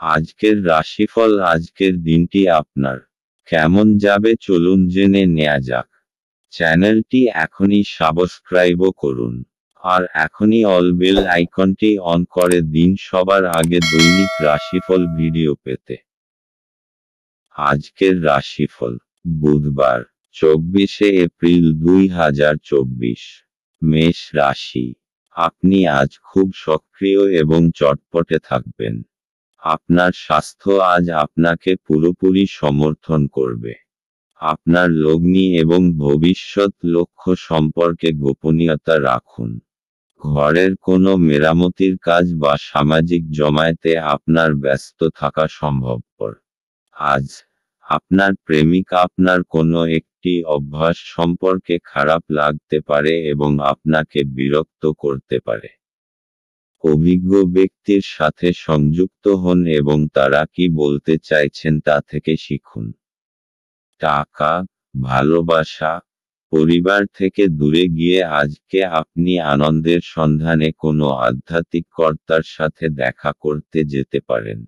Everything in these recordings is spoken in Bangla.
আজকের রাশিফল। আজকের দিনটি আপনার কেমন যাবে চলুন জেনে নেওয়া যাক। চ্যানেলটি এখনই সাবস্ক্রাইবও করুন, আর এখনই অল বেল আইকনটি অন করে দিন সবার আগে দৈনিক রাশিফল ভিডিও পেতে। আজকের রাশিফল বুধবার 24শে এপ্রিল 2024। মেষ রাশি। আপনি আজ খুব সক্রিয় এবং চটপটে থাকবেন। আপনার স্বাস্থ্য আজ আপনাকে পুরোপুরি সমর্থন করবে। আপনার লগ্নি এবং ভবিষ্যৎ লক্ষ্য সম্পর্কে গোপনীয়তা রাখুন। ঘরের কোনো মেরামতির কাজ বা সামাজিক জমায়েতে আপনার ব্যস্ত থাকা সম্ভবপর। আজ আপনার প্রেমিকা আপনার কোনো একটি অভ্যাস সম্পর্কে খারাপ লাগতে পারে এবং আপনাকে বিরক্ত করতে পারে। অভিজ্ঞ ব্যক্তির সাথে সংযুক্ত হন এবং তারা কি বলতে চাইছেন তা থেকে শিখুন। টাকা, ভালোবাসা, পরিবার থেকে দূরে গিয়ে আজকে আপনি আনন্দের সন্ধানে কোনো আধ্যাত্মিক কর্তার সাথে দেখা করতে যেতে পারেন।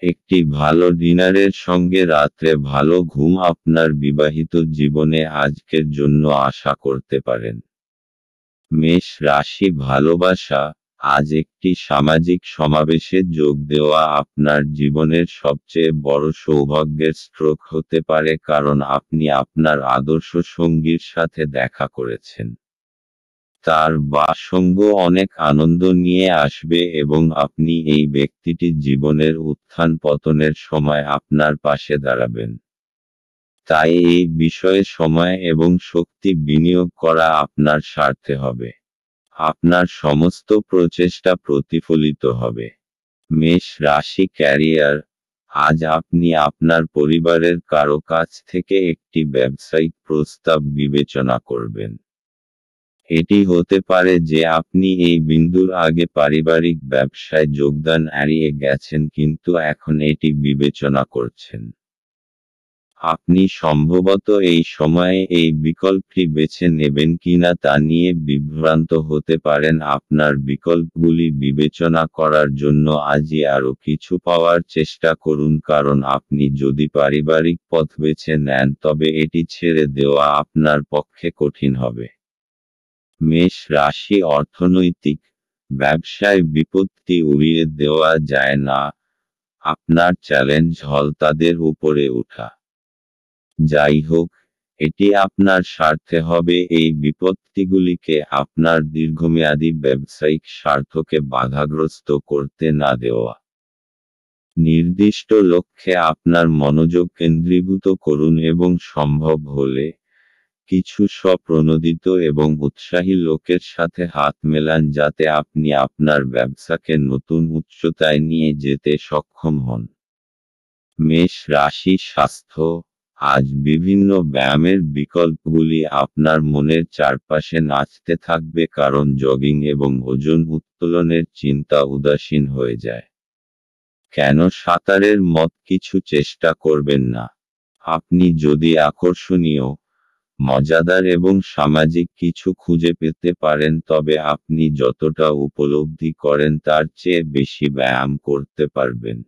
একটি ভালো ডিনারের সঙ্গে রাত্রে ভালো ঘুম আপনার বিবাহিত জীবনে আজকের জন্য আশা করতে পারেন। মেষ রাশি। ভালোবাসা। আজ একটি সামাজিক সমাবেশে যোগ দেওয়া আপনার জীবনের সবচেয়ে বড় সৌভাগ্যের স্ট্রোক হতে পারে, কারণ আপনি আপনার আদর্শ সঙ্গীর সাথে দেখা করেছেন। তার বা সঙ্গ অনেক আনন্দ নিয়ে আসবে এবং আপনি এই ব্যক্তিটি জীবনের উত্থান পতনের সময় আপনার পাশে দাঁড়াবেন। তাই এই বিষয়ে সময় এবং শক্তি বিনিয়োগ করা আপনার স্বার্থে হবে। আপনার সমস্ত প্রচেষ্টা প্রতিফলিত হবে। মেষ রাশি। ক্যারিয়ার। আজ আপনি আপনার পরিবারের কারো কাছ থেকে একটি ব্যবসায়িক প্রস্তাব বিবেচনা করবেন। এটি হতে পারে যে আপনি এই বিন্দুর আগে পারিবারিক ব্যবসায় যোগদান এড়িয়ে গেছেন কিন্তু এখন এটি বিবেচনা করছেন। আপনি সম্ভবত এই সময়ে এই বিকল্পটি বেছে নেবেন কিনা তা নিয়ে বিভ্রান্ত হতে পারেন। আপনার বিকল্পগুলি বিবেচনা করার জন্য আজই আরও কিছু পাওয়ার চেষ্টা করুন, কারণ আপনি যদি পারিবারিক পথ বেছে নেন তবে এটি ছেড়ে দেওয়া আপনার পক্ষে কঠিন হবে। মেষ রাশি। অর্থনৈতিক। ব্যবসায় বিপত্তি উড়িয়ে দেওয়া যায় না। আপনার চ্যালেঞ্জ হল তাদের উপরে ওঠা। যাই হোক, এটি আপনার স্বার্থে হবে এই বিপত্তিগুলিকে আপনার দীর্ঘমেয়াদী ব্যবসায়িক স্বার্থকে বাধাগ্রস্ত করতে না দেওয়া। নির্দিষ্ট লক্ষ্যে আপনার মনোযোগ কেন্দ্রীভূত করুন এবং সম্ভব হলে কিছু স্বপ্রণোদিত এবং উৎসাহী লোকের সাথে হাত মেলান যাতে আপনি আপনার ব্যবসাকে নতুন উচ্চতায় নিয়ে যেতে সক্ষম হন। মেষ রাশি। স্বাস্থ্য। আজ বিভিন্ন ব্যায়ামের বিকল্পগুলি আপনার মনের চারপাশে নাচতে থাকবে, কারণ জগিং এবং ওজন উত্তোলনের চিন্তা উদাসীন হয়ে যায়। কেন সাঁতারের মত কিছু চেষ্টা করবেন না? আপনি যদি আকর্ষণীয়, মজাদার এবং সামাজিক কিছু খুঁজে পেতে পারেন তবে আপনি যতটা উপলব্ধি করেন তার চেয়ে বেশি ব্যায়াম করতে পারবেন।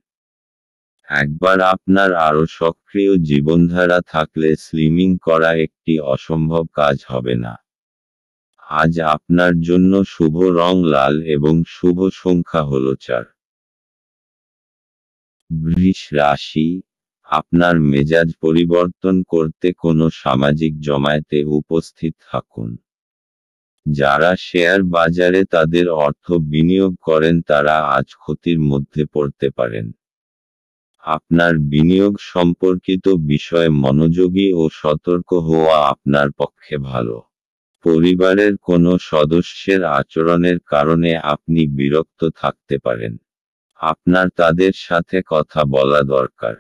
একবার আপনার আরও সক্রিয় জীবনধারা থাকলে স্লিমিং করা একটি অসম্ভব কাজ হবে না। আজ আপনার জন্য শুভ রং লাল এবং শুভ সংখ্যা হল 4। বৃষ রাশি। আপনার মেজাজ পরিবর্তন করতে কোনো সামাজিক জমায়েতে উপস্থিত থাকুন। যারা শেয়ার বাজারে তাদের অর্থ বিনিয়োগ করেন তারা আজ ক্ষতির মধ্যে পড়তে পারেন। আপনার বিনিয়োগ সম্পর্কিত বিষয়ে মনোযোগী ও সতর্ক হওয়া আপনার পক্ষে ভালো। পরিবারের কোনো সদস্যের আচরণের কারণে আপনি বিরক্ত থাকতে পারেন। আপনার তাদের সাথে কথা বলা দরকার।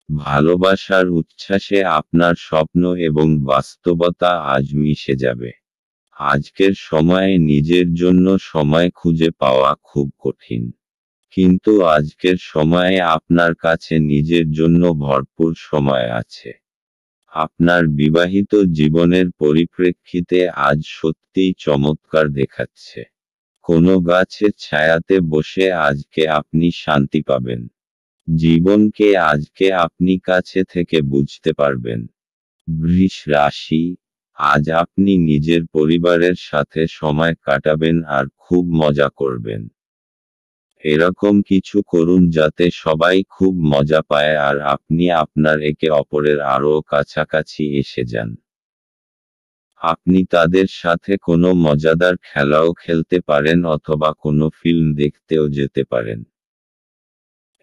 ভালোবাসার উচ্ছ্বাসে আপনার স্বপ্ন এবং বাস্তবতা আজ মিশে যাবে। আজকের সময়ে নিজের জন্য সময় খুঁজে পাওয়া খুব কঠিন, কিন্তু আজকের সময়ে আপনার কাছে নিজের জন্য ভরপুর সময় আছে। আপনার বিবাহিত জীবনের পরিপ্রেক্ষিতে আজ সত্যিই চমৎকার দেখাচ্ছে। কোনো গাছের ছায়াতে বসে আজকে আপনি শান্তি পাবেন। জীবনকে আজকে আপনি কাছে থেকে বুঝতে পারবেন। বৃষ রাশি, আজ আপনি নিজের পরিবারের সাথে সময় কাটাবেন আর খুব মজা করবেন। এরকম কিছু করুন যাতে সবাই খুব মজা পায় আর আপনি আপনার একে অপরের আরও কাছাকাছি এসে যান। আপনি তাদের সাথে কোনো মজাদার খেলাও খেলতে পারেন অথবা কোনো ফিল্ম দেখতেও যেতে পারেন।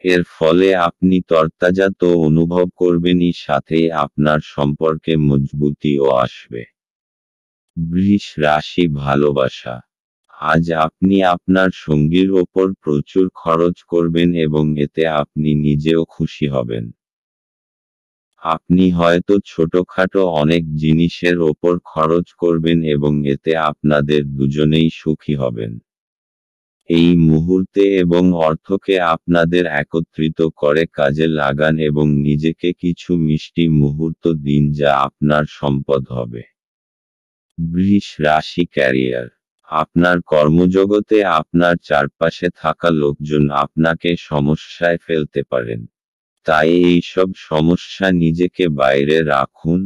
এর ফলে আপনি তরতাজা তো অনুভব করবেনই, সাথেই আপনার সম্পর্কে মজবুতিও আসবে। বৃষ রাশি, ভালোবাসা, আজ আপনি আপনার সঙ্গীর ওপর প্রচুর খরচ করবেন এবং এতে আপনি নিজেও খুশি হবেন। আপনি হয়তো ছোটখাটো অনেক জিনিসের ওপর খরচ করবেন এবং এতে আপনাদের দুজনেই সুখী হবেন। এই মুহূর্তে এবং অর্থকে আপনাদের একত্রিত করে কাজে লাগান এবং নিজেকে কিছু মিষ্টি মুহূর্ত দিন যা আপনার সম্পদ হবে। বৃষ রাশি, ক্যারিয়ার, আপনার কর্মজগতে আপনার চারপাশে থাকা লোকজন আপনাকে সমস্যায় ফেলতে পারেন। তাই এইসব সমস্যা নিজেকে বাইরে রাখুন।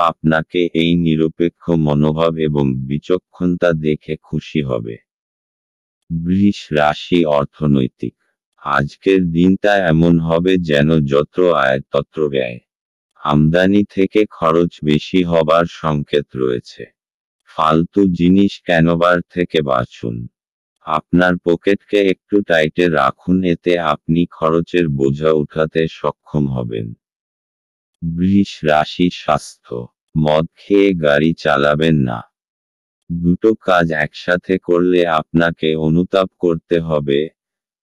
আপনাকে এই নিরপেক্ষ মনোভাব এবং বিচক্ষণতা দেখে খুশি হবে। বৃষ রাশি, অর্থনৈতিক, আজকের দিনটা এমন হবে যেন যত আয় তত ব্যয়। আমদানি থেকে খরচ বেশি হবার সংকেত রয়েছে। ফালতু জিনিস কেনবার থেকে বাঁচুন। আপনার পকেটকে একটু টাইটে রাখুন, এতে আপনি খরচের বোঝা উঠাতে সক্ষম হবেন। বৃষ রাশি, স্বাস্থ্য, মদ খেয়ে গাড়ি চালাবেন না। দুটো কাজ একসাথে করলে আপনাকে অনুতাপ করতে হবে।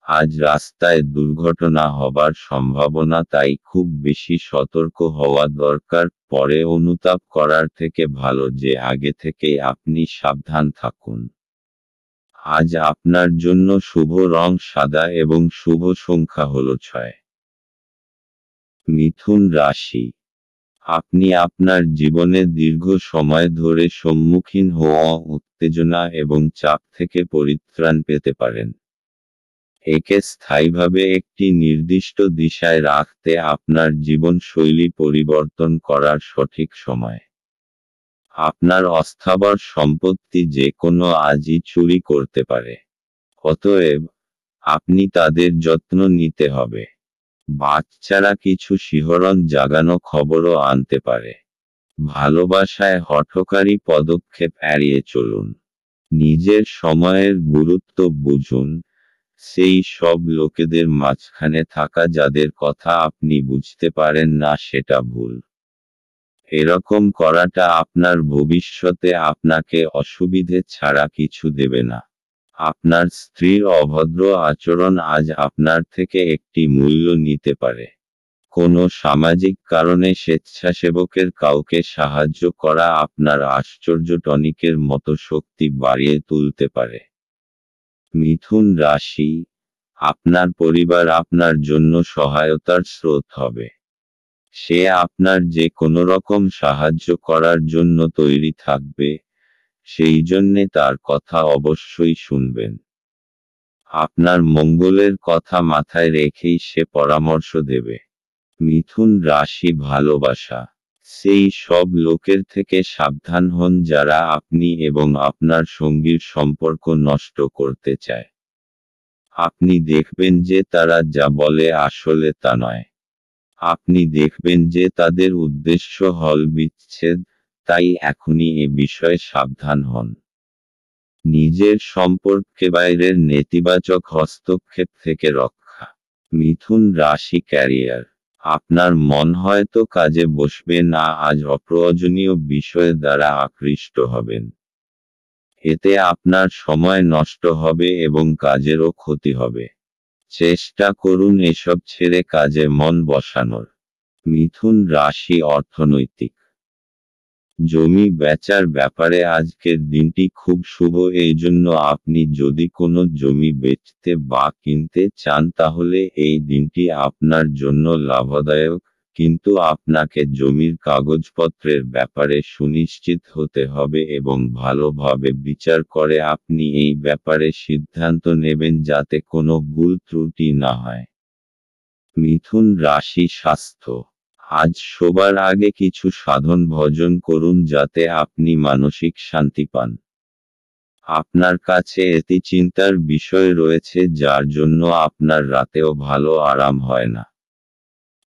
আজ রাস্তায় দুর্ঘটনা হবার সম্ভাবনা, তাই খুব বেশি সতর্ক হওয়া দরকার। পরে অনুতাপ করার থেকে ভালো যে আগে থেকেই আপনি সাবধান থাকুন। আজ আপনার জন্য শুভ রং সাদা এবং শুভ সংখ্যা হলো 6। মিথুন রাশি, আপনি আপনার জীবনে দীর্ঘ সময় ধরে সম্মুখীন হওয়া উত্তেজনা এবং চাপ থেকে পরিত্রাণ পেতে পারেন। একে স্থায়ীভাবে একটি নির্দিষ্ট দিশায় রাখতে আপনার জীবনশৈলী পরিবর্তন করার সঠিক সময়। আপনার অস্থাবর সম্পত্তি যে কোনো আজই চুরি করতে পারে। অতএব আপনি তাদের যত্ন নিতে হবে। বাচ্চারা কিছু শিহরণ জাগানো খবরও আনতে পারে। ভালোবাসায় হঠকারী পদক্ষেপ এড়িয়ে চলুন। নিজের সময়ের গুরুত্ব বুঝুন। সেই সব লোকেদের মাঝখানে থাকা যাদের কথা আপনি বুঝতে পারেন না সেটা ভুল। এরকম করাটা আপনার ভবিষ্যতে আপনাকে অসুবিধে ছাড়া কিছু দেবে না। আপনার স্ত্রীর অভদ্র আচরণ আজ আপনার থেকে একটি মূল্য নিতে পারে। কোনো সামাজিক কারণে স্বেচ্ছাসেবকের কাউকে সাহায্য করা আপনার আশ্চর্য টনিকের মতো শক্তি বাড়িয়ে তুলতে পারে। মিথুন রাশি, আপনার পরিবার আপনার জন্য সহায়তার স্রোত হবে। সে আপনার যে কোনো রকম সাহায্য করার জন্য তৈরি থাকবে, সেই জন্যে তার কথা অবশ্যই শুনবেন। আপনার মঙ্গলের কথা মাথায় রেখেই সে পরামর্শ দেবে। মিথুন রাশি, ভালোবাসা, সেই সব লোকের থেকে সাবধান হন যারা আপনি এবং আপনার সঙ্গীর সম্পর্ক নষ্ট করতে চায়। আপনি দেখবেন যে তারা যা বলে আসলে তা নয়। আপনি দেখবেন যে তাদের উদ্দেশ্য হল বিচ্ছেদ, তাই এখনই এ বিষয়ে সাবধান হন। নিজের সম্পর্কে বাইরের নেতিবাচক হস্তক্ষেপ থেকে রক্ষা। মিথুন রাশি, ক্যারিয়ার, আপনার মন হয়তো কাজে বসবে না, আজ অপ্রয়োজনীয় বিষয় দ্বারা আকৃষ্ট হবেন। এতে আপনার সময় নষ্ট হবে এবং কাজেরও ক্ষতি হবে। চেষ্টা করুন এসব ছেড়ে কাজে মন বসানোর। মিথুন রাশি, অর্থনৈতিক, জমি বেচার ব্যাপারে আজকের দিনটি খুব শুভ। এই জন্য আপনি যদি কোনো জমি বেচতে বা কিনতে চান তাহলে এই দিনটি আপনার জন্য লাভদায়ক। কিন্তু আপনাকে জমির কাগজপত্রের ব্যাপারে সুনিশ্চিত হতে হবে এবং ভালোভাবে বিচার করে আপনি এই ব্যাপারে সিদ্ধান্ত নেবেন যাতে কোনো ভুল ত্রুটি না হয়। মিথুন রাশি স্বাস্থ্য। আজ শোবার আগে কিছু সাধন ভজন করুন যাতে আপনি মানসিক শান্তি পান। আপনার কাছে এটি চিন্তার বিষয় রয়েছে যার জন্য আপনার রাতেও ভালো আরাম হয় না।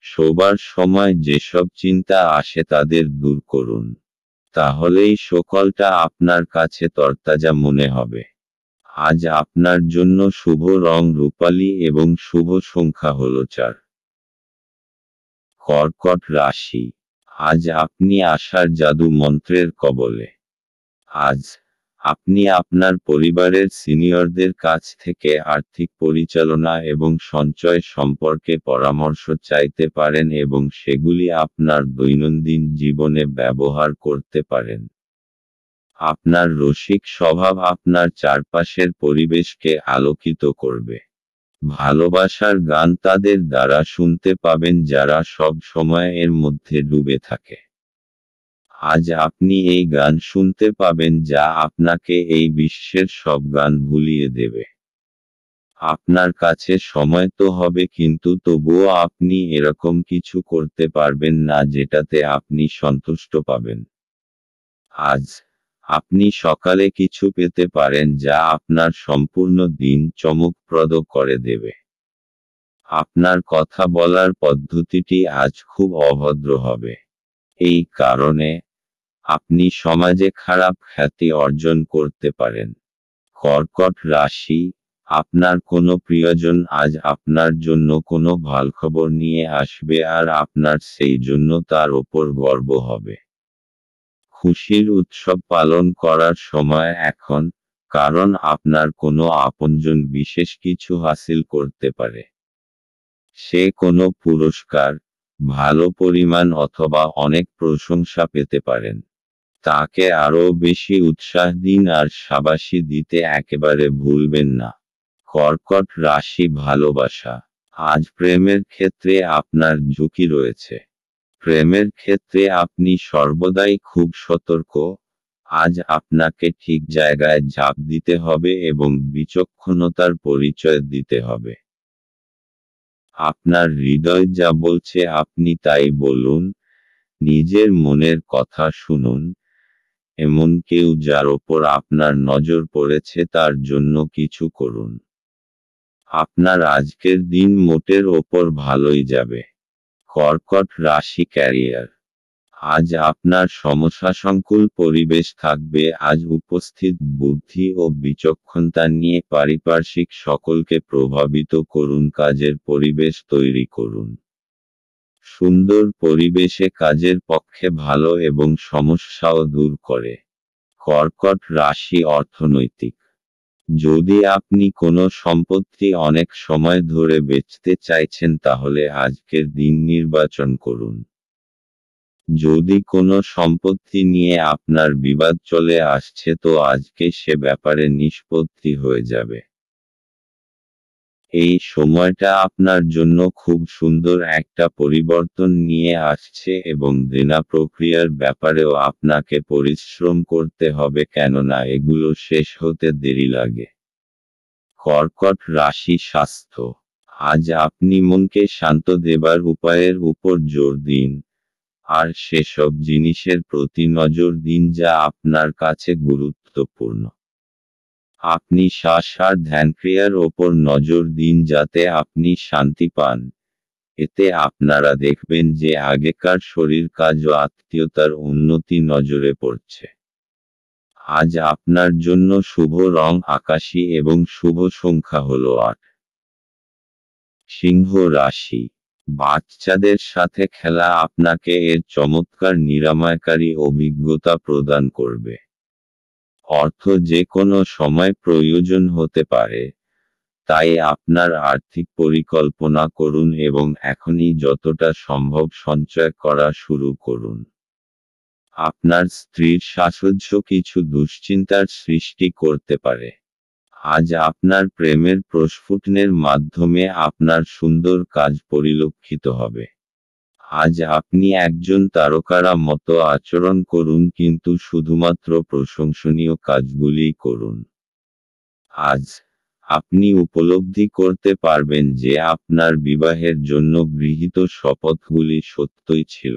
শোবার সময় যেসব চিন্তা আসে তাদের দূর করুন। তাহলেই সকালটা আপনার কাছে তরতাজা মনে হবে। আজ আপনার জন্য শুভ রং রূপালী এবং শুভ সংখ্যা হল 4। কর্কট রাশি। আজ আপনি আশার জাদু মন্ত্রের কবলে। আজ আপনি আপনার পরিবারের সিনিয়রদের কাছ থেকে আর্থিক পরিচালনা এবং সঞ্চয় সম্পর্কে পরামর্শ চাইতে পারেন এবং সেগুলি আপনার দৈনন্দিন জীবনে ব্যবহার করতে পারেন। আপনার রসিক স্বভাব আপনার চারপাশের পরিবেশকে আলোকিত করবে। ভালোবাসার গান তাদের দ্বারা শুনতে পাবেন যারা সব সময় এর মধ্যে ডুবে থাকে। আজ আপনি এই গান শুনতে পাবেন যা আপনাকে এই বিশ্বের সব গান ভুলিয়ে দেবে। আপনার কাছে সময় তো হবে কিন্তু তবুও আপনি এরকম কিছু করতে পারবেন না যেটাতে আপনি সন্তুষ্ট পাবেন। আজ আপনি সকালে কিছু পেতে পারেন যা আপনার সম্পূর্ণ দিন চমকপ্রদ করে দেবে। আপনার কথা বলার পদ্ধতিটি আজ খুব অভদ্র হবে। এই কারণে আপনি সমাজে খারাপ খ্যাতি অর্জন করতে পারেন। কর্কট রাশি। আপনার কোনো প্রিয়জন আজ আপনার জন্য কোনো ভালখবর নিয়ে আসবে আর আপনার সেই জন্য তার ওপর গর্ব হবে। খুশির উৎসব পালন করার সময় এখন, কারণ আপনার কোনো আপনজন বিশেষ কিছু হাসিল করতে পারে। সে কোনো পুরস্কার, ভালো পরিমাণ অথবা অনেক প্রশংসা পেতে পারেন। তাকে আরও বেশি উৎসাহ দিন আর শাবাশি দিতে একেবারে ভুলবেন না। কর্কট রাশি ভালোবাসা। আজ প্রেমের ক্ষেত্রে আপনার ঝুঁকি রয়েছে। প্রেমের ক্ষেত্রে আপনি সর্বদাই খুব সতর্ক। আজ আপনাকে ঠিক জায়গায় ঝাঁপ দিতে হবে এবং বিচক্ষণতার পরিচয় দিতে হবে। আপনার হৃদয় যা বলছে আপনি তাই বলুন। নিজের মনের কথা শুনুন। এমন কেউ যার ওপর আপনার নজর পড়েছে তার জন্য কিছু করুন। আপনার আজকের দিন মোটের ওপর ভালোই যাবে। কর্কট রাশি ক্যারিয়ার। আজ আপনার সমস্যাসংকুল পরিবেশ থাকবে। আজ উপস্থিত বুদ্ধি ও বিচক্ষণতা নিয়ে পারিপার্শ্বিক সকলকে প্রভাবিত করুন। কাজের পরিবেশ তৈরি করুন। সুন্দর পরিবেশে কাজের পক্ষে ভালো এবং সমস্যাও দূর করে। কর্কট রাশি অর্থনৈতিক। যদি আপনি কোনো সম্পত্তি অনেক সময় ধরে বেচতে চাইছেন তাহলে আজকের দিন নির্বাচন করুন। যদি কোনো সম্পত্তি নিয়ে আপনার বিবাদ চলে আসছে তো আজকে সে ব্যাপারে নিষ্পত্তি হয়ে যাবে। এই সময়টা আপনার জন্য খুব সুন্দর একটা পরিবর্তন নিয়ে আসছে এবং দেনা প্রক্রিয়ার ব্যাপারেও আপনাকে পরিশ্রম করতে হবে কেননা এগুলো শেষ হতে দেরি লাগে। কর্কট রাশি স্বাস্থ্য। আজ আপনি মনকে শান্ত দেবার উপায়ের উপর জোর দিন। আর সেসব জিনিসের প্রতি নজর দিন যা আপনার কাছে গুরুত্বপূর্ণ। আপনি শ্বাস আর ধ্যানক্রিয়ার ওপর নজর দিন যাতে আপনি শান্তি পান। এতে আপনারা দেখবেন যে আগেকার শরীর কাজ ও আত্মীয়তার উন্নতি নজরে পড়ছে। আজ আপনার জন্য শুভ রং আকাশী এবং শুভ সংখ্যা হল 8। সিংহ রাশি। বাচ্চাদের সাথে খেলা আপনাকে এর চমৎকার নিরাময়কারী অভিজ্ঞতা প্রদান করবে। অর্থ যে কোনো সময় প্রয়োজন হতে পারে, তাই আপনার আর্থিক পরিকল্পনা করুন এবং এখনই যতটা সম্ভব সঞ্চয় করা শুরু করুন। আপনার স্ত্রীর সাহচর্য কিছু দুশ্চিন্তার সৃষ্টি করতে পারে। আজ আপনার প্রেমের প্রস্ফুটনের মাধ্যমে আপনার সুন্দর কাজ পরিলক্ষিত হবে। আজ আপনি একজন তারকারা মতো আচরণ করুন, কিন্তু শুধুমাত্র প্রশংসনীয় কাজগুলিই করুন। আজ আপনি উপলব্ধি করতে পারবেন যে আপনার বিবাহের জন্য গৃহীত শপথগুলি সত্যই ছিল।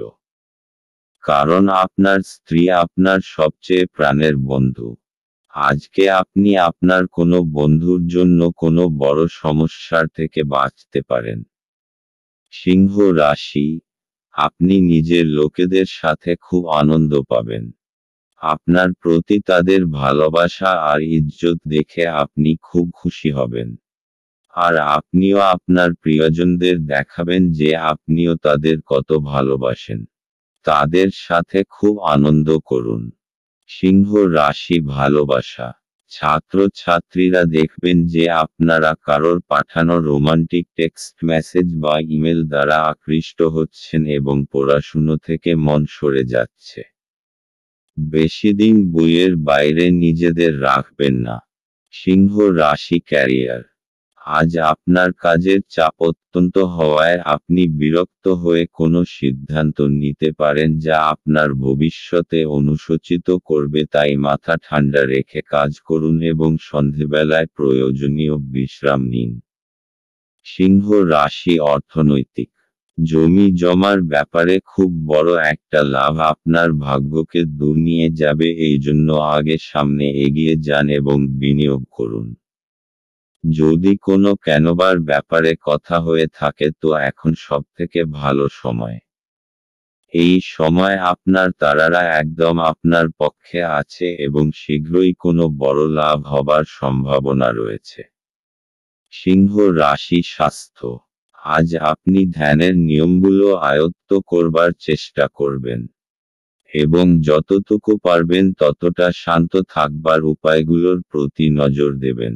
কারণ আপনার স্ত্রী আপনার সবচেয়ে প্রাণের বন্ধু। আজকে আপনি আপনার কোনো বন্ধুর জন্য কোনো বড় সমস্যার থেকে বাঁচতে পারেন। সিংহ রাশি, আপনি নিজের লোকেদের সাথে খুব আনন্দ পাবেন। আপনার প্রতি তাদের ভালোবাসা আর ইজ্জত দেখে আপনি খুব খুশি হবেন। আর আপনিও আপনার প্রিয়জনদের দেখাবেন যে আপনিও তাদের কত ভালোবাসেন। তাদের সাথে খুব আনন্দ করুন। সিংহ রাশি ভালোবাসা, ছাত্রছাত্রীরা দেখবেন যে আপনারা কারোর পাঠানো রোমান্টিক টেক্সট মেসেজ বা ইমেল দ্বারা আকৃষ্ট হচ্ছেন এবং পড়াশুনো থেকে মন সরে যাচ্ছে। বেশিদিন বইয়ের বাইরে নিজেদের রাখবেন না। সিংহ রাশি ক্যারিয়ার, আজ আপনার কাজের চাপ অত্যন্ত হওয়ায় আপনি বিরক্ত হয়ে কোনো সিদ্ধান্ত নিতে পারেন যা আপনার ভবিষ্যতে অনুশোচিত করবে, তাই মাথা ঠান্ডা রেখে কাজ করুন এবং সন্ধেবেলায় প্রয়োজনীয় বিশ্রাম নিন। সিংহ রাশি অর্থনৈতিক, জমি জমার ব্যাপারে খুব বড় একটা লাভ আপনার ভাগ্যকে দূর নিয়ে যাবে, এই জন্য আগে সামনে এগিয়ে যান এবং বিনিয়োগ করুন। যদি কোনো কেনবার ব্যাপারে কথা হয়ে থাকে তো এখন সবথেকে ভালো সময়। এই সময় আপনার তারারা একদম আপনার পক্ষে আছে এবং শীঘ্রই কোনো বড় লাভ হবার সম্ভাবনা রয়েছে। সিংহ রাশি স্বাস্থ্য, আজ আপনি ধ্যানের নিয়মগুলো আয়ত্ত করবার চেষ্টা করবেন এবং যতটুকু পারবেন ততটা শান্ত থাকবার উপায়গুলোর প্রতি নজর দেবেন।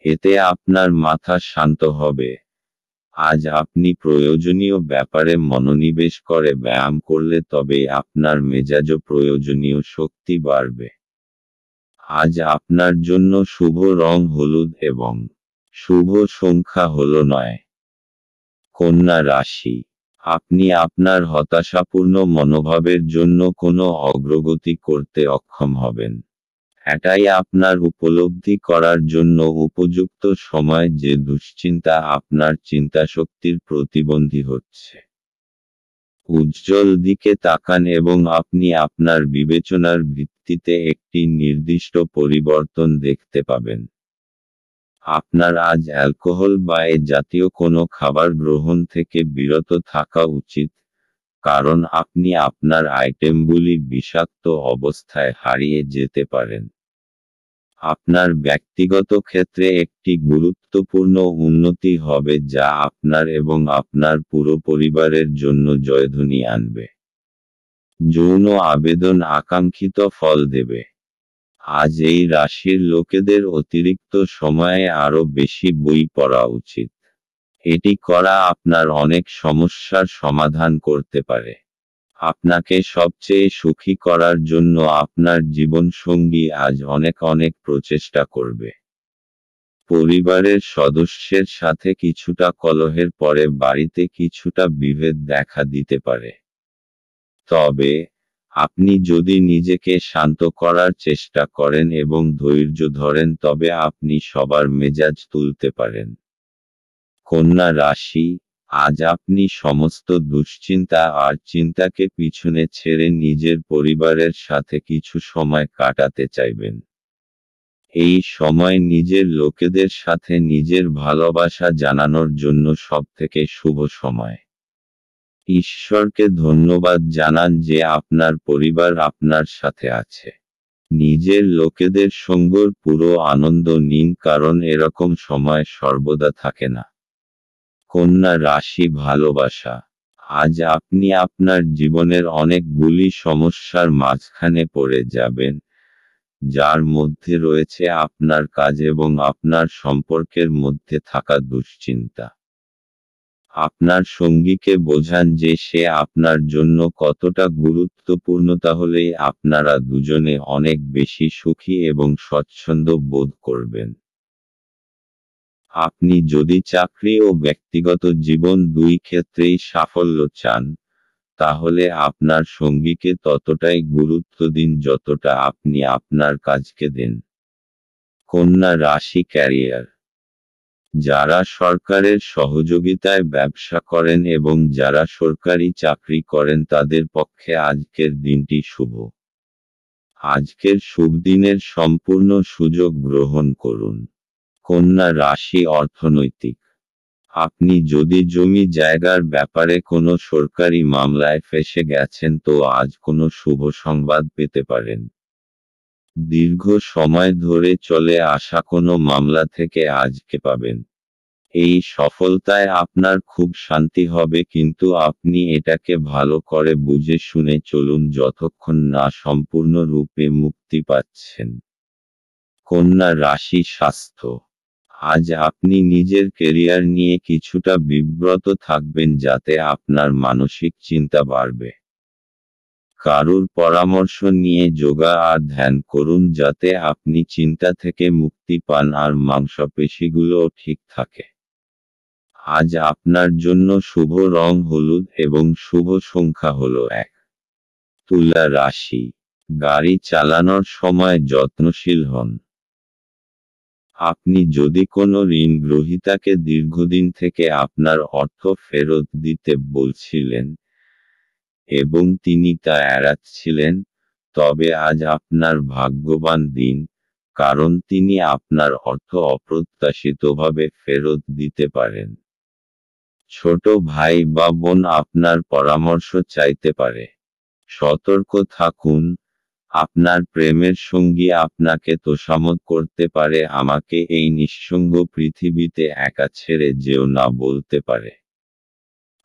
এতে আপনার মাথা শান্ত হবে। আজ আপনি প্রয়োজনীয় ব্যাপারে মনোনিবেশ করে ব্যায়াম করলে তবেই আপনার মেজাজও প্রয়োজনীয় শক্তি বাড়বে। আজ আপনার জন্য শুভ রং হলুদ এবং শুভ সংখ্যা হল 9। কন্যা রাশি, আপনি আপনার হতাশাপূর্ণ মনোভাবের জন্য কোনো অগ্রগতি করতে অক্ষম হবেন। এটাই আপনার উপলব্ধি করার জন্য উপযুক্ত সময় যে দুশ্চিন্তা আপনার চিন্তাশক্তির প্রতিবন্ধী হচ্ছে। উজ্জ্বল দিকে তাকান এবং আপনি আপনার বিবেচনার ভিত্তিতে একটি নির্দিষ্ট পরিবর্তন দেখতে পাবেন। আপনার আজ অ্যালকোহল বা এ জাতীয় কোনো খাবার গ্রহণ থেকে বিরত থাকা উচিত, কারণ আপনি আপনার আইটেমগুলি বিষাক্ত অবস্থায় হারিয়ে যেতে পারেন। আপনার ব্যক্তিগত ক্ষেত্রে একটি গুরুত্বপূর্ণ উন্নতি হবে যা আপনার এবং আপনার পুরো পরিবারের জন্য জয়ধ্বনি আনবে। যৌন আবেদন আকাঙ্ক্ষিত ফল দেবে। আজ এই রাশির লোকেদের অতিরিক্ত সময়ে আরও বেশি বই পড়া উচিত। এটি করা আপনার অনেক সমস্যার সমাধান করতে পারে। আপনাকে সবচেয়ে সুখী করার জন্য আপনার জীবনসঙ্গী আজ অনেক অনেক প্রচেষ্টা করবে। পরিবারের সদস্যের সাথে কিছুটা কলহের পরে বাড়িতে কিছুটা বিভেদ দেখা দিতে পারে। তবে আপনি যদি নিজেকে শান্ত করার চেষ্টা করেন এবং ধৈর্য ধরেন তবে আপনি সবার মেজাজ তুলতে পারেন। কন্যা রাশি, আজ আপনি সমস্ত দুশ্চিন্তা আর চিন্তাকে পিছনে ছেড়ে নিজের পরিবারের সাথে কিছু সময় কাটাতে চাইবেন। এই সময় নিজের লোকেদের সাথে নিজের ভালোবাসা জানানোর জন্য সবথেকে শুভ সময়। ঈশ্বরকে ধন্যবাদ জানান যে আপনার পরিবার আপনার সাথে আছে। নিজের লোকেদের সঙ্গের পুরো আনন্দ নিন, কারণ এরকম সময় সর্বদা থাকে না। কন্যা রাশি ভালোবাসা, আজ আপনি আপনার জীবনের অনেকগুলি সমস্যার মাঝখানে পড়ে যাবেন, যার মধ্যে রয়েছে আপনার কাজ এবং আপনার সম্পর্কের মধ্যে থাকা দুশ্চিন্তা। আপনার সঙ্গীকে বোঝান যে সে আপনার জন্য কতটা গুরুত্বপূর্ণ, তাহলেই আপনারা দুজনে অনেক বেশি সুখী এবং স্বচ্ছন্দ বোধ করবেন। আপনি যদি চাকরি ও ব্যক্তিগত জীবন দুই ক্ষেত্রেই সাফল্য চান, তাহলে আপনার সঙ্গীকে ততটাই গুরুত্ব দিন যতটা আপনি আপনার কাজকে দেন। কন্যা রাশি ক্যারিয়ার। যারা সরকারের সহযোগিতায় ব্যবসা করেন এবং যারা সরকারি চাকরি করেন তাদের পক্ষে আজকের দিনটি শুভ। আজকের শুভ দিনের সম্পূর্ণ সুযোগ গ্রহণ করুন। কন্যা রাশি অর্থনৈতিক। আপনি যদি জমি জায়গার ব্যাপারে কোনো সরকারি মামলায় ফেঁসে গেছেন তো আজ কোনো শুভ সংবাদ পেতে পারেন। দীর্ঘ সময় ধরে চলে আসা কোনো মামলা থেকে আজকে পাবেন। এই সফলতায় আপনার খুব শান্তি হবে, কিন্তু আপনি এটাকে ভালো করে বুঝে শুনে চলুন যতক্ষণ না সম্পূর্ণরূপে মুক্তি পাচ্ছেন। কন্যা রাশি স্বাস্থ্য। আজ আপনি নিজের কেরিয়ার নিয়ে কিছুটা বিব্রত থাকবেন যাতে আপনার মানসিক চিন্তা বাড়বে। কারুর পরামর্শ নিয়ে যোগা আর ধ্যান করুন যাতে আপনি চিন্তা থেকে মুক্তি পান আর মাংসপেশিগুলোও ঠিক থাকে। আজ আপনার জন্য শুভ রং হলুদ এবং শুভ সংখ্যা হলো 1। তুলা রাশি। গাড়ি চালানোর সময় যত্নশীল হন। আপনি যদি কোনো ঋণ গ্রহীতাকে দীর্ঘদিন থেকে আপনার অর্থ ফেরত দিতে বলছিলেন এবং তিনি তা এড়াচ্ছিলেন, তবে আজ আপনার ভাগ্যবান দিন, কারণ তিনি আপনার অর্থ অপ্রত্যাশিতভাবে ফেরত দিতে পারেন। ছোট ভাই বা বোন আপনার পরামর্শ চাইতে পারে। সতর্ক থাকুন, আপনার প্রেমের সঙ্গী আপনাকে তোষামোদ করতে পারে, আমাকে এই নিঃসঙ্গ পৃথিবীতে একা ছেড়ে যেও না বলতে পারে।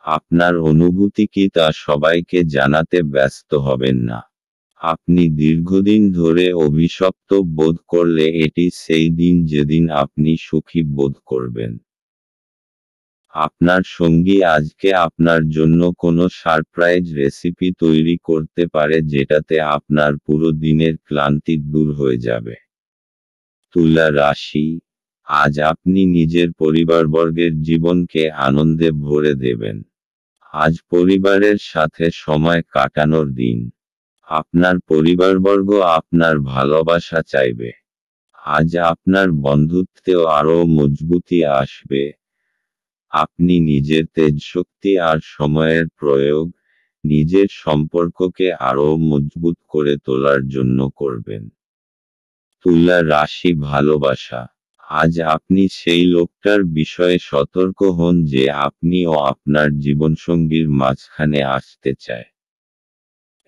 আপনার অনুভূতি কি তা সবাইকে জানাতে ব্যস্ত হবেন না। আপনি দীর্ঘদিন ধরে অভিশপ্ত বোধ করলে এটি সেই দিন যেদিন আপনি সুখী বোধ করবেন। আপনার সঙ্গী আজকে আপনার জন্য কোনো সারপ্রাইজ রেসিপি তৈরি করতে পারে যেটাতে আপনার পুরো দিনের ক্লান্তি দূর হয়ে যাবে। তুলা রাশি। আজ আপনি নিজের পরিবারবর্গের জীবনকে আনন্দে ভরে দেবেন। আজ পরিবারের সাথে সময় কাটানোর দিন। আপনার পরিবারবর্গ আপনার ভালোবাসা চাইবে। আজ আপনার বন্ধুত্বেও আরও মজবুতি আসবে। আপনি নিজের তেজশক্তি আর সময়ের প্রয়োগ নিজের সম্পর্ককে আরও মজবুত করে তোলার জন্য করবেন। তুলা রাশি ভালোবাসা। আজ আপনি সেই লোকটার বিষয়ে সতর্ক হন যে আপনি ও আপনার জীবনসঙ্গীর মাঝখানে আসতে চায়।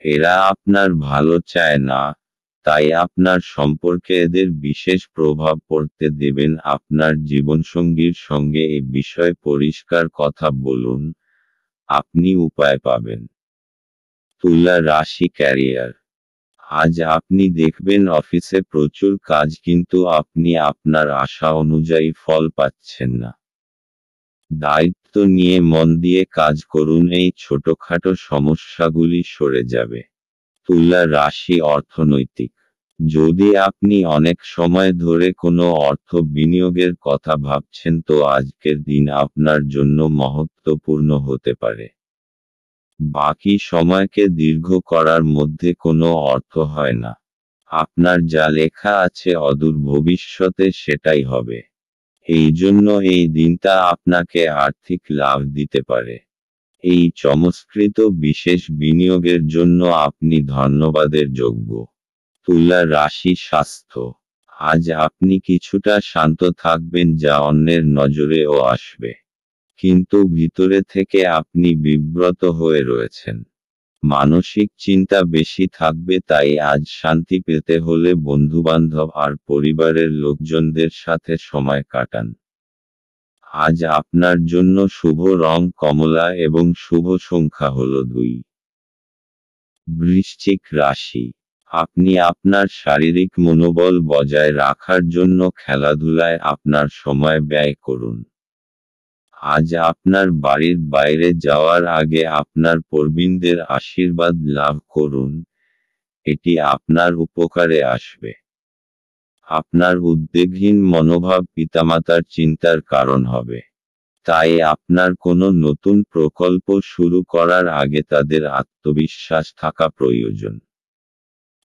এরা আপনার ভালো চায় না, তাই আপনার সম্পর্কে এদের বিশেষ প্রভাব পড়তে দেবেন। আপনার জীবনসঙ্গীর সঙ্গে এ বিষয়ে পরিষ্কার কথা বলুন, আপনি উপায় পাবেন। তুলা রাশি ক্যারিয়ার। আজ আপনি দেখবেন অফিসে প্রচুর কাজ, কিন্তু আপনি আপনার আশা অনুযায়ী ফল পাচ্ছেন না। দায়িত্ব নিয়ে মন দিয়ে কাজ করুন, এই ছোটখাটো সমস্যাগুলি সরে যাবে। তুলা রাশি অর্থনৈতিক। যদি আপনি অনেক সময় ধরে কোনো অর্থ বিনিয়োগের কথা ভাবছেন তো আজকের দিন আপনার জন্য মহত্বপূর্ণ হতে পারে। বাকি সময়কে দীর্ঘ করার মধ্যে কোনো অর্থ হয় না। আপনার যা লেখা আছে অদূর ভবিষ্যতে সেটাই হবে। এই জন্য এই দিনটা আপনাকে আর্থিক লাভ দিতে পারে। এই চমৎকৃত বিশেষ বিনিয়োগের জন্য আপনি ধন্যবাদের যোগ্য। তুলা রাশি স্বাস্থ্য। আজ আপনি কিছুটা শান্ত থাকবেন যা অন্যের নজরেও আসবে, কিন্তু ভিতরে থেকে আপনি বিব্রত হয়ে রয়েছেন। মানসিক চিন্তা বেশি থাকবে, তাই আজ শান্তি পেতে হলে বন্ধুবান্ধব আর পরিবারের লোকজনদের সাথে সময় কাটান। আজ আপনার জন্য শুভ রং কমলা এবং শুভ সংখ্যা হলো 2। বৃশ্চিক রাশি। আপনি আপনার শারীরিক মনোবল বজায় রাখার জন্য খেলাধুলায় আপনার সময় ব্যয় করুন। আজ আপনার বাড়ির বাইরে যাওয়ার আগে আপনার প্রবীণদের আশীর্বাদ লাভ করুন, এটি আপনার উপকারে আসবে। আপনার উদ্বেগহীন মনোভাব পিতামাতার চিন্তার কারণ হবে। তাই আপনার কোনো নতুন প্রকল্প শুরু করার আগে তাদের আত্মবিশ্বাস থাকা প্রয়োজন।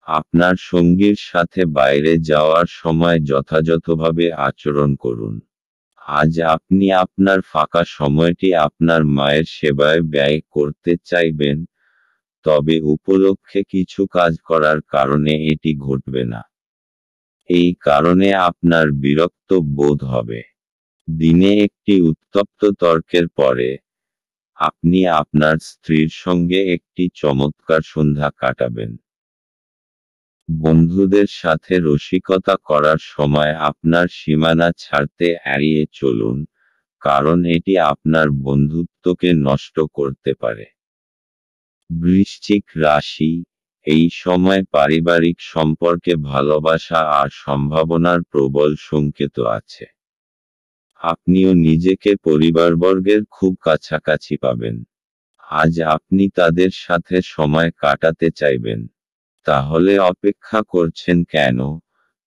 আপনার সঙ্গীর সাথে বাইরে যাওয়ার সময় যথাযথভাবে আচরণ করুন। আজ আপনি আপনার ফাঁকা সময়টি আপনার মায়ের সেবায় ব্যয় করতে চাইবেন, তবে উপলক্ষে কিছু কাজ করার কারণে এটি ঘটবে না। এই কারণে আপনার বিরক্ত বোধ হবে। দিনে একটি উত্তপ্ত তর্কের পরে, আপনি আপনার স্ত্রীর সঙ্গে একটি চমৎকার সন্ধ্যা কাটাবেন। বন্ধুদের সাথে রসিকতা করার সময় আপনার সীমানা ছাড়তে এড়িয়ে চলুন, কারণ এটি আপনার বন্ধুত্বকে নষ্ট করতে পারে। বৃশ্চিক রাশি, এই সময় পারিবারিক সম্পর্কে ভালোবাসা আর সম্ভাবনার প্রবল সংকেত আছে। আপনিও নিজেকে পরিবারবর্গের খুব কাছাকাছি পাবেন। আজ আপনি তাদের সাথে সময় কাটাতে চাইবেন। তাহলে অপেক্ষা করছেন কেন?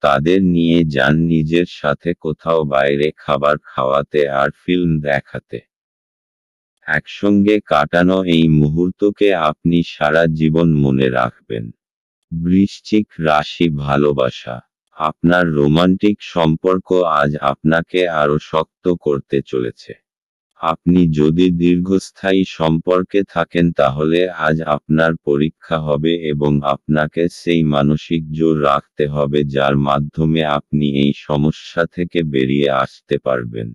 তাদের নিয়ে যান নিজের সাথে কোথাও বাইরে খাবার খাওয়াতে আর ফিল্ম দেখাতে। একসঙ্গে কাটানো এই মুহূর্তকে আপনি সারা জীবন মনে রাখবেন। বৃশ্চিক রাশি, ভালোবাসা। আপনার রোমান্টিক সম্পর্ক আজ আপনাকে আরও শক্ত করতে চলেছে। আপনি যদি দীর্ঘস্থায়ী সম্পর্কে থাকেন তাহলে আজ আপনার পরীক্ষা হবে এবং আপনাকে সেই মানসিক জোর রাখতে হবে যার মাধ্যমে আপনি এই সমস্যা থেকে বেরিয়ে আসতে পারবেন।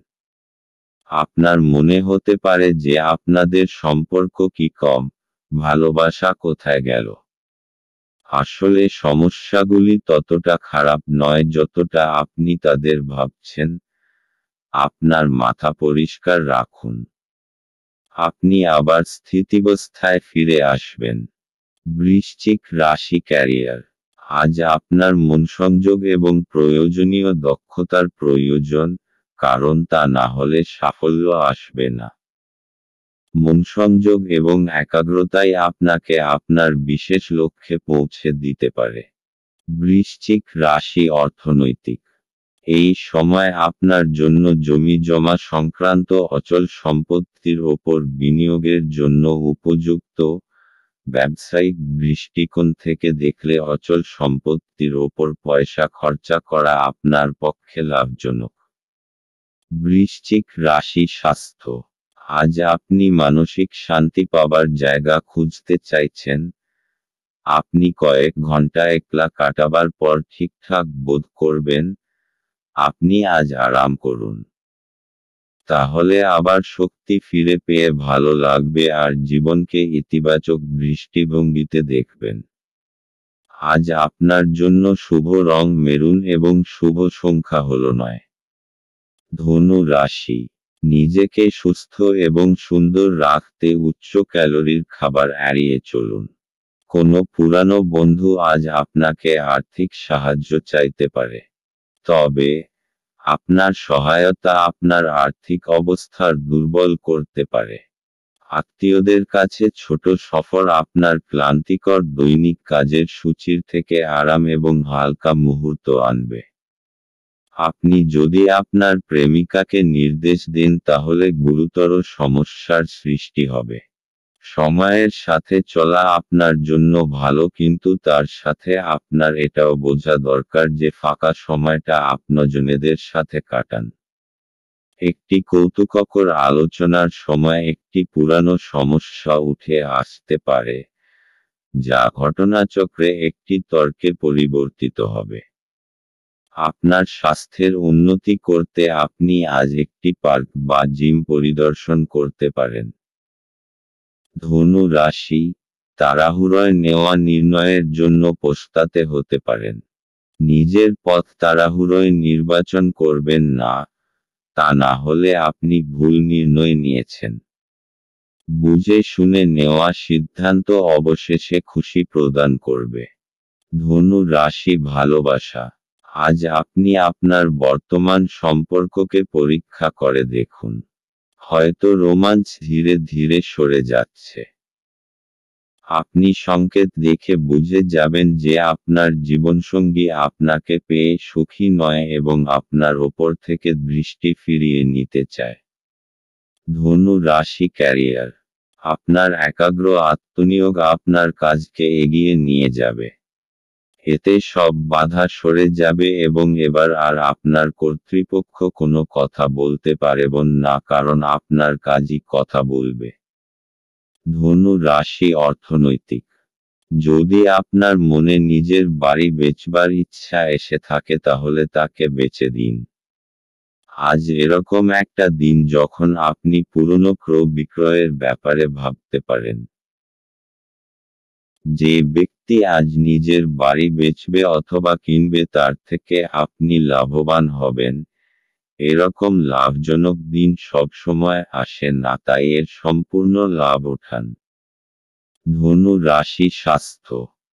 আপনার মনে হতে পারে যে আপনাদের সম্পর্ক কি কম, ভালোবাসা কোথায় গেল? আসলে সমস্যাগুলি ততটা খারাপ নয় যতটা আপনি তাদের ভাবছেন। আপনার মাথা পরিষ্কার রাখুন। আপনি আবার স্থিতিবস্থায় ফিরে আসবেন। বৃশ্চিক রাশি, ক্যারিয়ার। আজ আপনার মনসংযোগ এবং প্রয়োজনীয় দক্ষতার প্রয়োজন, কারণ তা না হলে সাফল্য আসবে না। মনসংযোগ এবং একাগ্রতাই আপনাকে আপনার বিশেষ লক্ষ্যে পৌঁছে দিতে পারে। বৃশ্চিক রাশি, অর্থনৈতিক। এই সময় আপনার জন্য জমি জমা সংক্রান্ত অচল সম্পত্তির ওপর বিনিয়োগের জন্য উপযুক্ত। ব্যবসায়িক দৃষ্টিকোণ থেকে দেখলে অচল সম্পত্তির ওপর পয়সা খরচা করা আপনার পক্ষে লাভজনক। বৃশ্চিক রাশি, স্বাস্থ্য। আজ আপনি মানসিক শান্তি পাবার জায়গা খুঁজতে চাইছেন। আপনি কয়েক ঘন্টা একলা কাটাবার পর ঠিকঠাক বোধ করবেন। আপনি আজ আরাম করুন। তাহলে আবার শক্তি ফিরে পেয়ে ভালো লাগবে আর জীবনকে ইতিবাচক দৃষ্টিভঙ্গিতে দেখবেন। আজ আপনার জন্য শুভ রং মেরুন এবং শুভ সংখ্যা হল 9। ধনু রাশি, নিজেকে সুস্থ এবং সুন্দর রাখতে উচ্চ ক্যালোরির খাবার এড়িয়ে চলুন। কোনো পুরানো বন্ধু আজ আপনাকে আর্থিক সাহায্য চাইতে পারে। তবে আপনার সহায়তা আপনার আর্থিক অবস্থার দুর্বল করতে পারে। আত্মীয়দের কাছে ছোট সফর আপনার ক্লান্তিকর দৈনিক কাজের সূচির থেকে আরাম এবং হালকা মুহূর্ত আনবে। আপনি যদি আপনার প্রেমিকাকে নির্দেশ দেন তাহলে গুরুতর সমস্যার সৃষ্টি হবে। সময়ের সাথে চলা আপনার জন্য ভালো, কিন্তু তার সাথে আপনার এটাও বোঝা দরকার যে ফাঁকা সময়টা আপনজনেদের সাথে কাটান। একটি কৌতুককর আলোচনার সময় একটি পুরানো সমস্যা উঠে আসতে পারে, যা ঘটনাচক্রে একটি তর্কে পরিবর্তিত হবে। আপনার স্বাস্থ্যের উন্নতি করতে আপনি আজ একটি পার্ক বা জিম পরিদর্শন করতে পারেন। ধনু রাশি, তাড়াহুড়োয় নেওয়া নির্ণয়ের জন্য পস্তাতে হতে পারেন। নিজের পথ তাড়াহুড়োয় নির্বাচন করবেন না, তা না হলে আপনি ভুল নির্ণয় নিয়েছেন। বুঝে শুনে নেওয়া সিদ্ধান্ত অবশেষে খুশি প্রদান করবে। ধনু রাশি, ভালোবাসা। আজ আপনি আপনার বর্তমান সম্পর্ককে পরীক্ষা করে দেখুন। হয়তো রোমাঞ্চ ধীরে ধীরে সরে যাচ্ছে। আপনি সংকেত দেখে বুঝে যাবেন যে আপনার জীবনসঙ্গী আপনাকে পেয়ে সুখী নয় এবং আপনার ওপর থেকে দৃষ্টি ফিরিয়ে নিতে চায়। ধনু রাশি ক্যারিয়ার, আপনার একাগ্র আত্মনিয়োগ আপনার কাজকে এগিয়ে নিয়ে যাবে। এতে সব বাধা সরে যাবে এবং এবার আর আপনার কর্তৃপক্ষ কোনো কথা বলতে পারবেন না, কারণ আপনার কাজই কথা বলবে। ধনু রাশি অর্থনৈতিক, যদি আপনার মনে নিজের বাড়ি বেচবার ইচ্ছা এসে থাকে তাহলে তাকে বেচে দিন। আজ এরকম একটা দিন যখন আপনি পুরনো ক্রয় বিক্রয়ের ব্যাপারে ভাবতে পারেন। যে ব্যক্তি আজ নিজের বাড়ি বেচবে অথবা কিনবে তার থেকে আপনি লাভবান হবেন। এরকম লাভজনক দিন সবসময় আসে না, তাই এর সম্পূর্ণ লাভ ওঠান। ধনু রাশি স্বাস্থ্য,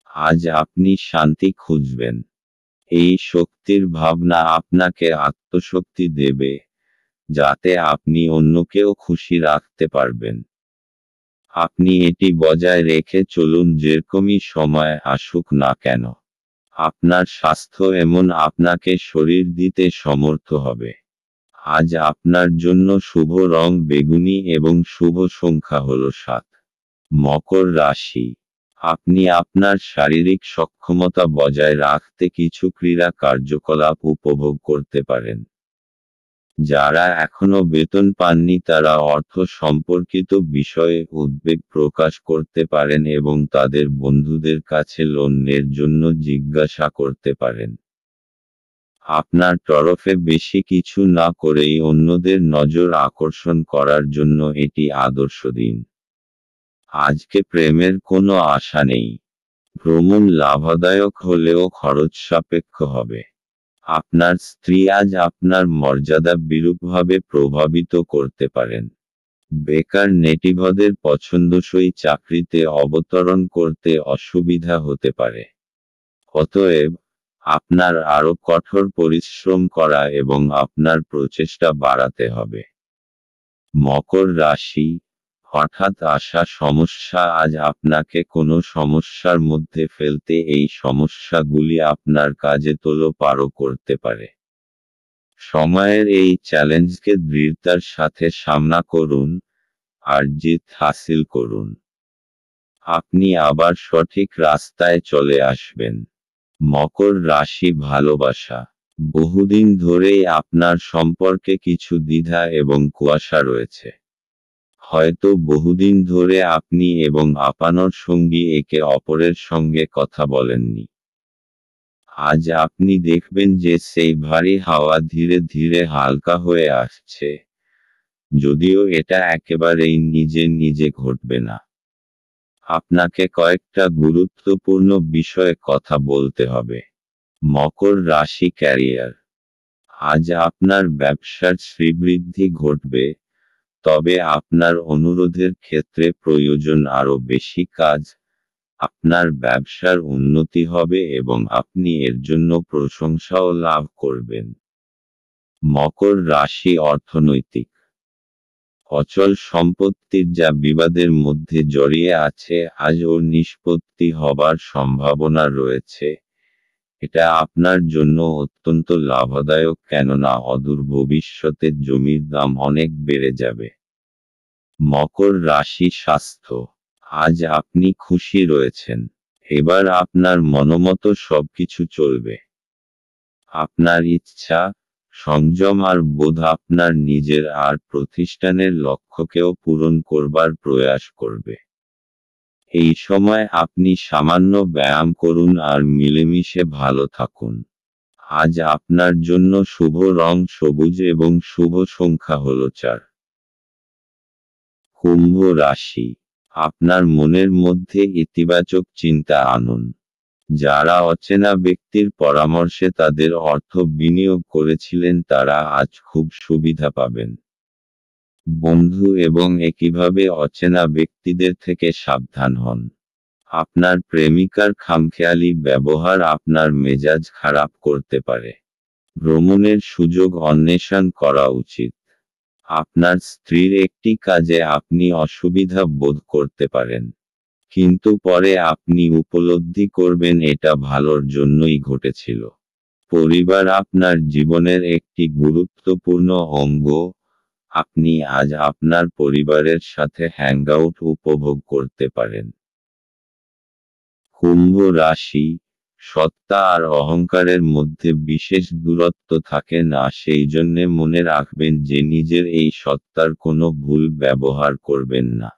আজ আপনি শান্তি খুঁজবেন। এই শক্তির ভাবনা আপনাকে আত্মশক্তি দেবে, যাতে আপনি অন্যকেও খুশি রাখতে পারবেন। আপনি এটি বজায় রেখে চলুন যেরকমই সময় আসুক না কেন। আপনার স্বাস্থ্য এমন আপনাকে শরীর দিতে সমর্থ হবে। আজ আপনার জন্য শুভ রং বেগুনি এবং শুভ সংখ্যা হল 7। মকর রাশি, আপনি আপনার শারীরিক সক্ষমতা বজায় রাখতে কিছু ক্রীড়া কার্যকলাপ উপভোগ করতে পারেন। যারা এখনো বেতন পাননি তারা অর্থ সম্পর্কিত বিষয়ে উদ্বেগ প্রকাশ করতে পারেন এবং তাদের বন্ধুদের কাছে লোনের জন্য জিজ্ঞাসা করতে পারেন। আপনার তরফে বেশি কিছু না করেই অন্যদের নজর আকর্ষণ করার জন্য এটি আদর্শ দিন। আজকে প্রেমের কোনো আশা নেই। ভ্রমণ লাভদায়ক হলেও খরচ সাপেক্ষ হবে। আপনার স্ত্রী আজ আপনার মর্যাদা বিরূপভাবে প্রভাবিত করতে পারেন। বেকার নেটিভদের পছন্দসই চাকরিতে অবতরণ করতে অসুবিধা হতে পারে। অতএব, আপনার আরও কঠোর পরিশ্রম করা এবং আপনার প্রচেষ্টা বাড়াতে হবে। মকর রাশি, হঠাৎ আসা সমস্যা আজ আপনাকে কোনো সমস্যার মধ্যে ফেলতে এই সমস্যাগুলি আপনার কাজে তোলপাড় করতে পারে। সময়ের এই চ্যালেঞ্জকে দৃঢ়তার সাথে সামনা করুন, আর জিত হাসিল করুন। আপনি আবার সঠিক রাস্তায় চলে আসবেন। মকর রাশি ভালোবাসা, বহুদিন ধরেই আপনার সম্পর্কে কিছু দ্বিধা এবং কুয়াশা রয়েছে। হয়তো বহুদিন ধরে আপনি এবং আপনার সঙ্গী একে অপরের সঙ্গে কথা বলেননি। আজ আপনি দেখবেন যে সেই ভারী হাওয়া ধীরে ধীরে হালকা হয়ে আসছে, যদিও এটা একেবারেই নিজে নিজে ঘটবে না। আপনাকে কয়েকটা গুরুত্বপূর্ণ বিষয়ে কথা বলতে হবে। মকর রাশি ক্যারিয়ার, আজ আপনার ব্যবসার শ্রীবৃদ্ধি ঘটবে, তবে আপনার অনুরোধের ক্ষেত্রে প্রয়োজন আরও বেশি কাজ। আপনার ব্যবসার উন্নতি হবে এবং আপনি এর জন্য প্রশংসাও লাভ করবেন। মকর রাশি অর্থনৈতিক, অচল সম্পত্তির যা বিবাদের মধ্যে জড়িয়ে আছে আজ ওর নিষ্পত্তি হবার সম্ভাবনা রয়েছে। এটা আপনার জন্য অত্যন্ত লাভদায়ক, কেননা অদূর ভবিষ্যতে জমির দাম অনেক বেড়ে যাবে। মকর রাশি স্বাস্থ্য, আজ আপনি খুশি রয়েছেন। এবার আপনার মনোমতো সবকিছু চলবে। আপনার ইচ্ছা, সংযম আর বোধ আপনার নিজের আর প্রতিষ্ঠানের লক্ষ্যকেও পূরণ করবার প্রয়াস করবে। এই সময় আপনি সামান্য ব্যায়াম করুন আর মিলেমিশে ভালো থাকুন। আজ আপনার জন্য শুভ রং সবুজ এবং শুভ সংখ্যা হল 4। কুম্ভ রাশি, আপনার মনের মধ্যে ইতিবাচক চিন্তা আনুন। যারা অচেনা ব্যক্তির পরামর্শে তাদের অর্থ বিনিয়োগ করেছিলেন তারা আজ খুব সুবিধা পাবেন। বন্ধু এবং একইভাবে অচেনা ব্যক্তিদের থেকে সাবধান হন। আপনার প্রেমিকার খামখেয়ালি ব্যবহার আপনার মেজাজ খারাপ করতে পারে। ভ্রমণের সুযোগ অন্বেষণ করা উচিত। আপনার স্ত্রীর একটি কাজে আপনি অসুবিধা বোধ করতে পারেন, কিন্তু পরে আপনি উপলব্ধি করবেন এটা ভালোর জন্যই ঘটেছিল। পরিবার আপনার জীবনের একটি গুরুত্বপূর্ণ অঙ্গ, আপনি আজ আপনার পরিবারের সাথে হ্যাংআউট উপভোগ করতে পারেন। কুম্ভ রাশি, সত্তা আর অহংকারের মধ্যে বিশেষ দূরত্ব থাকে না, সেই জন্যে মনে রাখবেন যে নিজের এই সত্তার কোনো ভুল ব্যবহার করবেন না।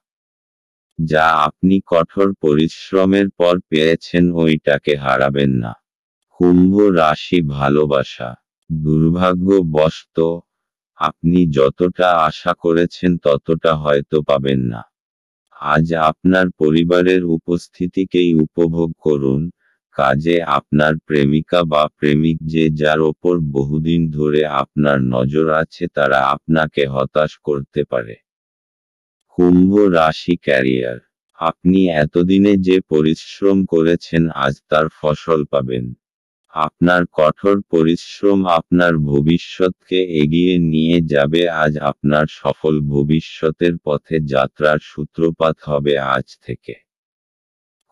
যা আপনি কঠোর পরিশ্রমের পর পেয়েছেন ওইটাকে হারাবেন না। কুম্ভ রাশি, ভালোবাসা। দুর্ভাগ্যবশত আপনি যতটা আশা করেছেন ততটা হয়তো পাবেন না। আজ আপনার পরিবারের উপস্থিতিকেই উপভোগ করুন। কাজে আপনার প্রেমিকা বা প্রেমিক যে যার ওপর বহুদিন ধরে আপনার নজর আছে তারা আপনাকে হতাশ করতে পারে। কুম্ভ রাশি, ক্যারিয়ার। আপনি এতদিনে যে পরিশ্রম করেছেন আজ তার ফসল পাবেন। আপনার কঠোর পরিশ্রম আপনার ভবিষ্যৎকে এগিয়ে নিয়ে যাবে। আজ আপনার সফল ভবিষ্যতের পথে যাত্রার সূত্রপাত হবে আজ থেকে।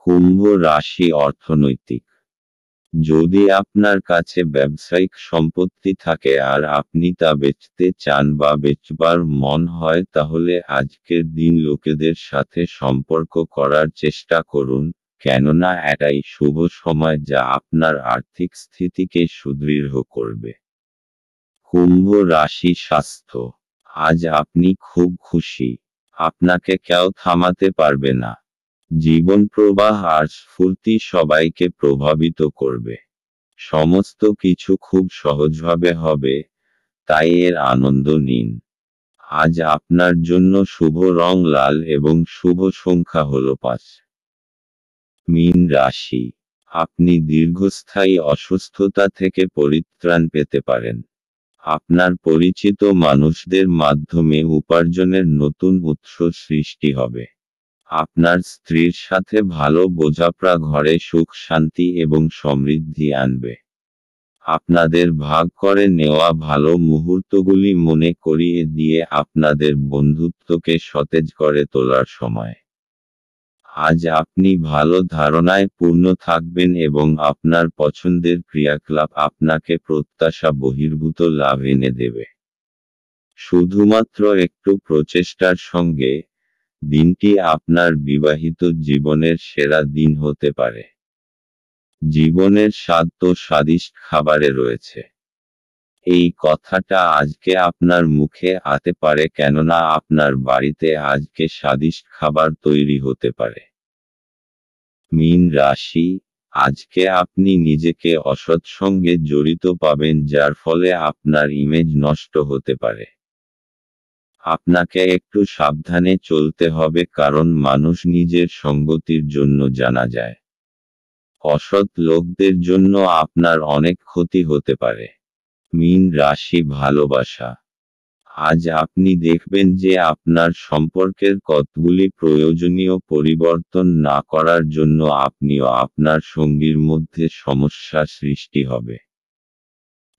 কুম্ভ রাশি, অর্থনৈতিক। যদি আপনার কাছে ব্যবসায়িক সম্পত্তি থাকে আর আপনি তা বেচতে চান বা বেচবার মন হয় তাহলে আজকের দিন লোকেদের সাথে সম্পর্ক করার চেষ্টা করুন, কেননা এটাই শুভ সময় যা আপনার আর্থিক স্থিতিকে সুদৃঢ় করবে। কুম্ভ রাশি, স্বাস্থ্য। আজ আপনি খুব খুশি। আপনাকে কেউ থামাতে পারবে না। জীবন প্রবাহ আর স্ফূর্তি সবাইকে প্রভাবিত করবে। সমস্ত কিছু খুব সহজভাবে হবে, তাই এর আনন্দ নিন। আজ আপনার জন্য শুভ রং লাল এবং শুভ সংখ্যা হল 5। মীন রাশি, আপনি দীর্ঘস্থায়ী অসুস্থতা থেকে পরিত্রাণ পেতে পারেন। আপনার পরিচিত মানুষদের মাধ্যমে উপার্জনের নতুন উৎস সৃষ্টি হবে। আপনার স্ত্রীর সাথে ভালো বোঝাপড়া ঘরে সুখ শান্তি এবং সমৃদ্ধি আনবে। আপনাদের ভাগ করে নেওয়া ভালো মুহূর্তগুলি মনে করিয়ে দিয়ে আপনাদের বন্ধুত্বকে সতেজ করে তোলার সময়। আজ আপনি ভালো ধারণায় পূর্ণ থাকবেন এবং আপনার পছন্দের ক্রিয়াকলাপ আপনাকে প্রত্যাশা বহির্ভূত লাভ এনে দেবে। শুধুমাত্র একটু প্রচেষ্টার সঙ্গে দিনটি আপনার বিবাহিত জীবনের সেরা দিন হতে পারে। জীবনের স্বাদ তো স্বাদিষ্ট খাবারে রয়েছে। এই কথাটা আজকে আপনার মুখে আসতে পারে, কেননা আপনার বাড়িতে আজকে স্বাদিষ্ট খাবার তৈরি হতে পারে। মীন রাশি, আজকে আপনি নিজেকে অসৎ সঙ্গে জড়িত পাবেন যার ফলে আপনার ইমেজ নষ্ট হতে পারে। আপনাকে একটু সাবধানে চলতে হবে, কারণ মানুষ নিজের সঙ্গতির জন্য জানা যায়। অসৎ লোকদের জন্য আপনার অনেক ক্ষতি হতে পারে। মীন রাশি, ভালোবাসা। আজ আপনি দেখবেন যে আপনার সম্পর্কের কতগুলি প্রয়োজনীয় পরিবর্তন না করার জন্য আপনিও আপনার সঙ্গীর মধ্যে সমস্যা সৃষ্টি হবে।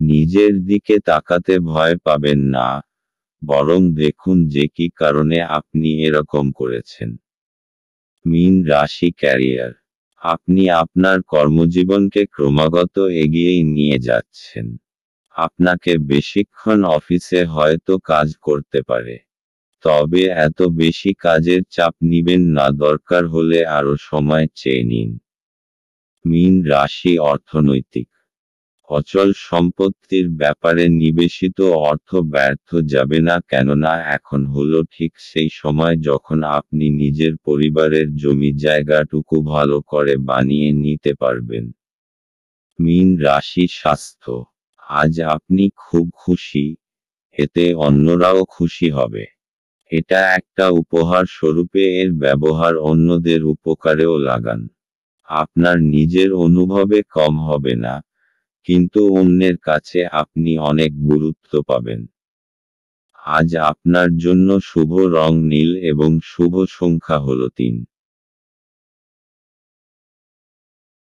নিজের দিকে তাকাতে ভয় পাবেন না, বরং দেখুন যে কি কারণে আপনি এরকম করেছেন। মীন রাশি, ক্যারিয়ার। আপনি আপনার কর্মজীবনকে ক্রমাগত এগিয়ে নিয়ে যাচ্ছেন। আপনাকে বেশিক্ষণ অফিসে হয়তো কাজ করতে পারে, তবে এত বেশি কাজের চাপ নিবেন না, দরকার হলে আরও সময় চেয়ে নিন। মীন রাশি, অর্থনৈতিক। অচল সম্পত্তির ব্যাপারে নিবেশিত অর্থ ব্যর্থ যাবে না, কেননা এখন হলো ঠিক সেই সময় যখন আপনি নিজের পরিবারের জমি জায়গাটুকু ভালো করে বানিয়ে নিতে পারবেন। মীন রাশি, স্বাস্থ্য। আজ আপনি খুব খুশি, এতে অন্যরাও খুশি হবে। এটা একটা উপহার স্বরূপে এর ব্যবহার অন্যদের উপকারেও লাগান। আপনার নিজের অনুভবে কম হবে না, কিন্তু অন্যের কাছে আপনি অনেক গুরুত্ব পাবেন। আজ আপনার জন্য শুভ রং নীল এবং শুভ সংখ্যা হল 3।